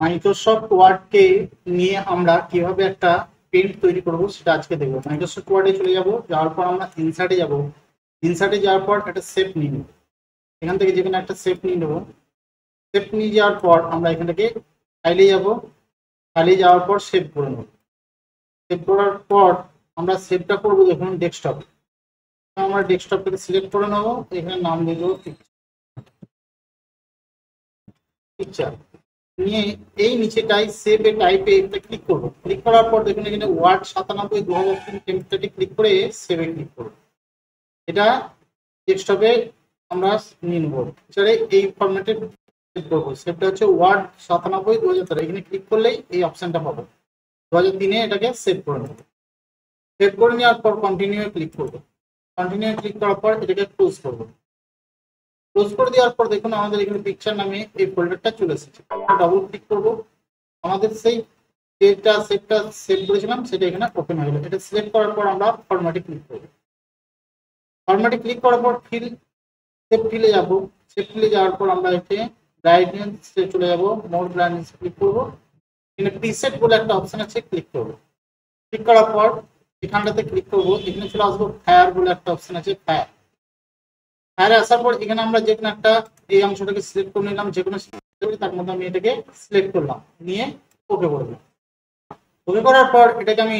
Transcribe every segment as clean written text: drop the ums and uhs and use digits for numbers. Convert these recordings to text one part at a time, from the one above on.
Microsoft ওয়ার্ডকে নিয়ে আমরা কিভাবে একটা পেন্ট তৈরি করব সেটা আজকে দেখবো। মাইক্রোসফট ওয়ার্ডে চলে যাব, যাওয়ার পর আমরা ইনসার্টে যাব। ইনসার্টে যাওয়ার পর একটা শেপ নিয়ে নেব, এখান থেকে যেখানে একটা শেপ নিয়ে নেবো। শেপ নিয়ে যাওয়ার পর আমরা এখান থেকে ফাইলে যাব, ফাইলে যাওয়ার পর সেভ করে নেব। সেভ করার পর আমরা সেভটা করবো দেখুন ডেস্কটপ। আমরা ডেস্কটপটাকে সিলেক্ট করে নেবো, এখানে নাম দিয়ে দেবো পিকচার। নিয়ে এই নিচেটাই সেভ এ টাইপে এটা ক্লিক করবো। ক্লিক করার পর দেখুন এখানে ওয়ার্ড 97/2003 টেম্পলেটে ক্লিক করে সেভে ক্লিক করবো। এটা ডেস্কটপে আমরা নিয়ে নেবো। এছাড়া এই ফরম্যাটে সেভ করবো। সেভটা হচ্ছে ওয়ার্ড 97/2003, এখানে ক্লিক করলেই এই অপশনটা পাবো। 2003-এ এটাকে সেভ করে নেবো। সেভ করে নেওয়ার পর কন্টিনিউ ক্লিক করবো। কন্টিনিউ ক্লিক করার পর এটাকে ক্লোজ করবো। ক্লোজ করে দেওয়ার পর দেখুন আমাদের এখানে পিকচার নামে এই ফোল্ডারটা চলে এসেছে। ডাবল ক্লিক করবো, আমাদের সেই যেটা সেভটা সেভ করেছিলাম সেটা এখানে ওপেন হয়ে গেল। এটা সিলেক্ট করার পর আমরা ফরম্যাটে ক্লিক করব। ফরম্যাটে ক্লিক করার পর সেভ ফিলে যাব। সেভ ফিলে যাওয়ার পর আমরা এখানে ব্রাইটনেসে চলে যাব, মোর ব্রাইটনেস ক্লিক করব। এখানে প্রিসেট বলে একটা অপশন আছে, ক্লিক করব। ক্লিক করার পর এখানটাতে ক্লিক করব, এখানে চলে আসবো ফায়ার বলে একটা অপশন আছে, ফায়ার। ফায়ারে আসার পর এখানে আমরা যে কোনো একটা এই অংশটাকে সিলেক্ট করে নিলাম, যে কোনো তার মধ্যে আমি এটাকে সিলেক্ট করলাম, নিয়ে ওকে করে দিলাম। ওকে করার পর এটাকে আমি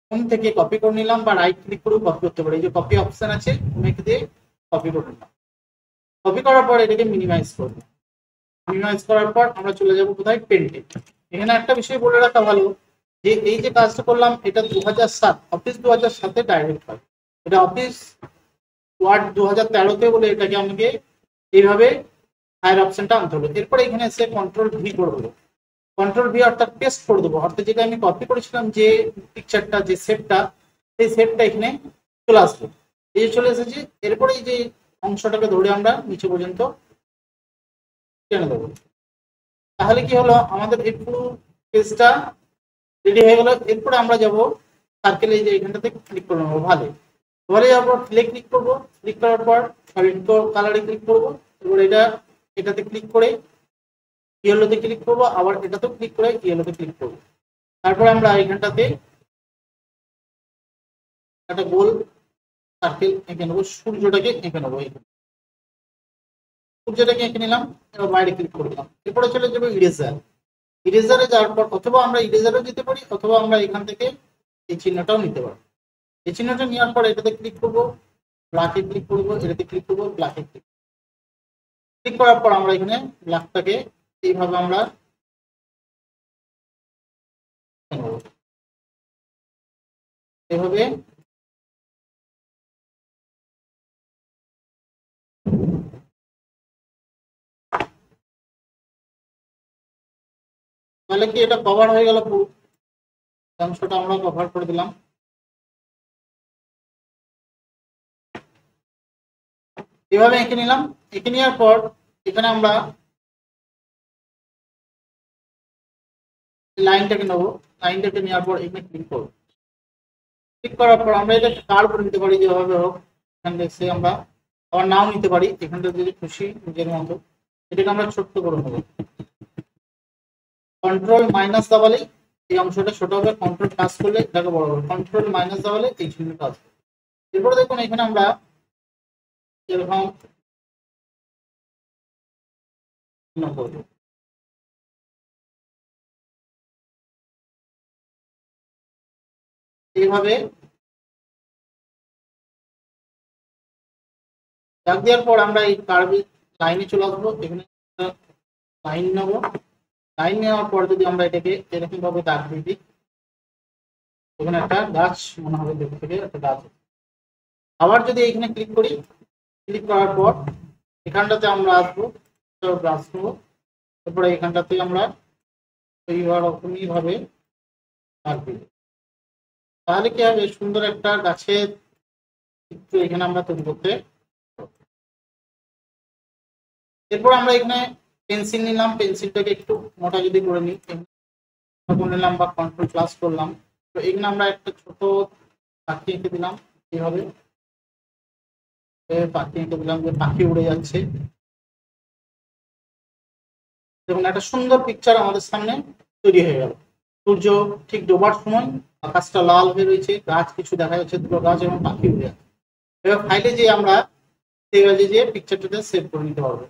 ফোন থেকে কপি করে নিলাম, বা রাইট ক্লিক করেও কপি করতে পারি। এই যে কপি অপশন আছে, মেক দিয়ে কপি করে নিলাম। কপি করার পর এটাকে মিনিমাইজ করব। মিনিমাইজ করার পর আমরা চলে যাব কোথায়, পেন্টে। এখানে একটা বিষয় বলে রাখা ভালো, যে এই যে কাজটা করলাম এটা 2007 অফিস 2007-এ ডাইরেক্ট হয়। এটা অফিস ওয়ার্ড 2013-তে বলে এটাকে আমাকে এইভাবে হায়ার অপশনটা আনতে হলো। এরপরে এখানে এসে কন্ট্রোল ভি করে দেবো। কন্ট্রোল ভি অর্থাৎ পেস্ট করে দেবো, অর্থাৎ যেটা আমি কপি করেছিলাম যে পিকচারটা, যে শেপটা, সেই শেপটা এখানে চলে আসবে। এই যে চলে এসেছে। এরপরে এই যে অংশটাকে ধরে আমরা নিচে পর্যন্ত টেনে দেবো। তাহলে কি হলো, আমাদের এই পুরো পেজটা রেডি হয়ে গেল। এরপরে আমরা যাব সার্কেলে, যে এখানটাতে ক্লিক করে নেবো, ভালো ভালো যাওয়ার পর ফ্লে ক্লিক করবো। ক্লিক করার পর কালারে ক্লিক করবো। এবার এটাতে ক্লিক করে ইয়েলোতে ক্লিক করবো, আবার এটাতেও ক্লিক করে ইয়েলোতে ক্লিক করবো। তারপর আমরা এখানটাতে একটা গোল সার্কেল এঁকে নেবো, সূর্যটাকে এঁকে নেবো। সূর্যটাকে এঁকে নিলাম, এবার বাইরে ক্লিক করে দিলাম। এরপরে চলে যাবো ইরেজার। ইরেজারে যাওয়ার পর অথবা আমরা ইরেজারও যেতে পারি, অথবা আমরা এখান থেকে এই চিহ্নটাও নিতে পারি। এই চিহ্নটা নেওয়ার পর এটাতে ক্লিক করবো, ব্ল্যাকে ক্লিক করবো, এটাতে ক্লিক করবো, ব্ল্যাকে ক্লিক করার পর আমরা এখানে ব্ল্যাকটাকে এইভাবে আমরা এভাবে তাহলে কি এটা কভার হয়ে গেল, পুরো অংশটা আমরা কভার করে দিলাম। এভাবে এঁকে নিলাম। এঁকে নেওয়ার পর এখানে আমরা লাইনটাকে নেবো। লাইনটাকে নেওয়ার পর এখানে ক্লিক করবো। ক্লিক করার পর আমরা এটা কার্ভ করে নিতে পারি, যেভাবে হোক। এখান থেকে সে আমরা আবার নাও নিতে পারি, এখানটা যদি খুশি নিজের মতো। এটাকে আমরা ছোট্ট করে নেবো। কন্ট্রোল মাইনাস দাবালেই এই অংশটা ছোট হবে, কন্ট্রোল প্লাস করলে এটাকে বড় হবে, কন্ট্রোল মাইনাস দাবালে এই চিহ্নটা আসবে। এরপরে দেখুন এখানে আমরা এরকম করবো। এইভাবে দাগ দেওয়ার পর আমরা এই কার্ভে লাইনে চলে আসবো। এখানে লাইন নেবো। লাইন নেওয়ার পর যদি আমরা এটাকে এরকম ভাবে দাগ দিয়ে দিই, এখানে একটা গাছ মনে হবে, দেখতে থেকে একটা গাছ। আবার যদি এখানে ক্লিক করি, ক্লিক করার পর এখানটাতে আমরা আসবো, ব্রাশ নেবো। তারপরে এখানটাতে আমরা এইরকমই ভাবে দাগ দিব। তাহলে কি হবে, সুন্দর একটা গাছের চিত্র এখানে আমরা তৈরি করতে। এরপর আমরা এখানে পেন্সিল নিলাম, পেন্সিলটাকে একটু মোটা যদি করে নিই, নিলাম বা কন্ট্রোল প্লাস করলাম। তো এখানে আমরা একটা ছোট পাখি এঁকে দিলাম, এইভাবে পাখি এঁকে দিলাম, যে পাখি উড়ে যাচ্ছে। দেখুন একটা সুন্দর পিকচার আমাদের সামনে তৈরি হয়ে গেল। সূর্য ঠিক ডোবার সময়, আকাশটা লাল হয়ে রয়েছে, গাছ কিছু দেখা যাচ্ছে, দুটো গাছ এবং পাখি উড়ে যাচ্ছে। এবার ফাইলে যে আমরা সেভে যে পিকচারটাতে সেভ করে নিতে পারবো।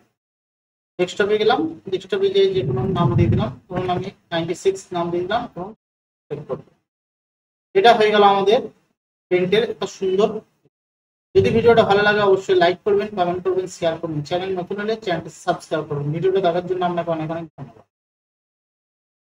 ডেস্কটপে গেলাম, ডেস্কটপে যে কোনো নাম দিয়ে দিলাম, ধরুন আমি 96 নাম দিয়ে দিলাম এবং সেভ করব। এটা হয়ে গেল আমাদের পেন্টের একটা সুন্দর। যদি ভিডিওটা ভালো লাগে অবশ্যই লাইক করবেন, কমেন্ট করবেন, শেয়ার করবেন। চ্যানেল নতুন হলে চ্যানেলটি সাবস্ক্রাইব করবেন। ভিডিওটা দেখার জন্য আপনাকে অনেক অনেক ধন্যবাদ।